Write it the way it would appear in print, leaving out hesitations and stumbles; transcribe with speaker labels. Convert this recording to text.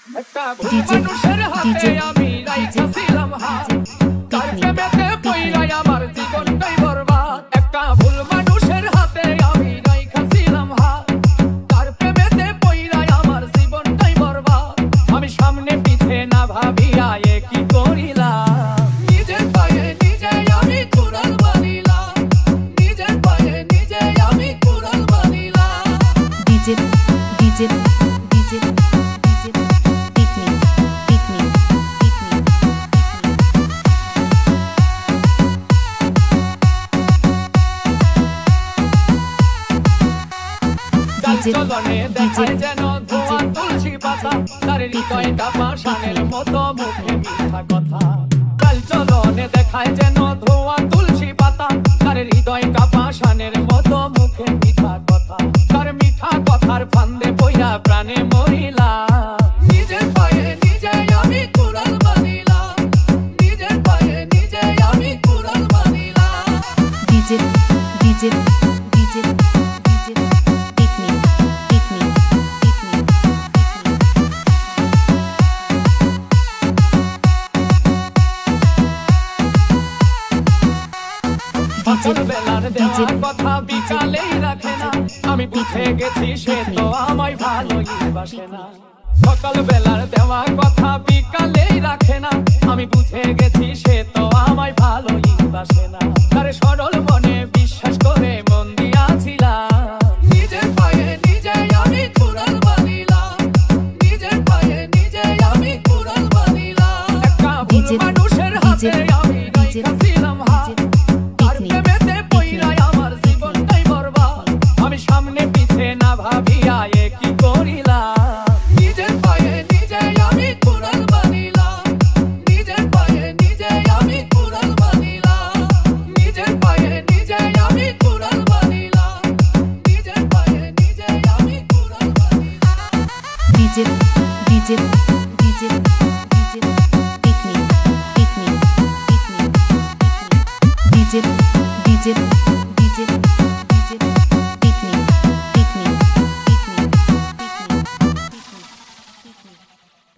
Speaker 1: DJ DJ আমি রাইখাছিলাম হাত তার প্রেমেতে পইড়াই আমার জীবনটাই বরবাদ একটা ভুল মানুষের হাতে আমি রাইখাছিলাম হাত তার প্রেমেতে পইড়াই আমার জীবনটাই বরবাদ আমি সামনে পিছে না ভাবিয়া কি করিলাম নিজের পায়ে নিজে আমি কুড়াল বানিলাম নিজের পায়ে নিজে আমি কুড়াল বানিলাম
Speaker 2: DJ DJ DJ DJ picnic picnic picnic
Speaker 1: চলনে দেখায় যেন ধোয়া তুলসী পাতা তার হৃদয়টা পাষাণের মতো মুখে মিঠা কথা কাল চলনে দেখায় যেন ধোয়া তুলসী পাতা তার হৃদয়টা পাষাণের মতো মুখে মিঠা কথা তার মিঠা কথার ফান্দে পইরা প্রাণে মরিলাম নিজের পায়ে নিজে আমি কুড়াল বানিলাম নিজের পায়ে নিজে আমি কুড়াল বানিলাম
Speaker 2: DJ DJ DJ DJ picnic picnic picnic
Speaker 1: সকালবেলার দেওয়া কথা বিকালেই রাখে না আমি বুঝে গেছি সে তো আমায় ভালোই বাসে না সকালবেলার দেওয়া কথা বিকালেই রাখে না আমি বুঝে গেছি সে তো আমায় ভালোই বাসে না তার সরল মনে বিশ্বাস করে মন দিয়াছিলাম নিজের পায়ে নিজে আমি কুড়াল বানিলাম নিজের পায়ে নিজে আমি কুড়াল বানিলাম একটা ভুল মানুষের হাতে আমি রাইখাছিলাম হাত তার প্রেমেতে পইড়াই আমার জীবনটাই বরবাদ আমি সামনে পিছে না ভাবিয়া কি করিলাম নিজের পায়ে নিজে আমি কুড়াল বানিলাম নিজের পায়ে নিজে আমি কুড়াল বানিলাম নিজের পায়ে নিজে আমি কুড়াল বানিলাম নিজের পায়ে নিজে আমি কুড়াল বানিলাম
Speaker 2: DJ DJ DJ DJ picnic picnic picnic DJ DJ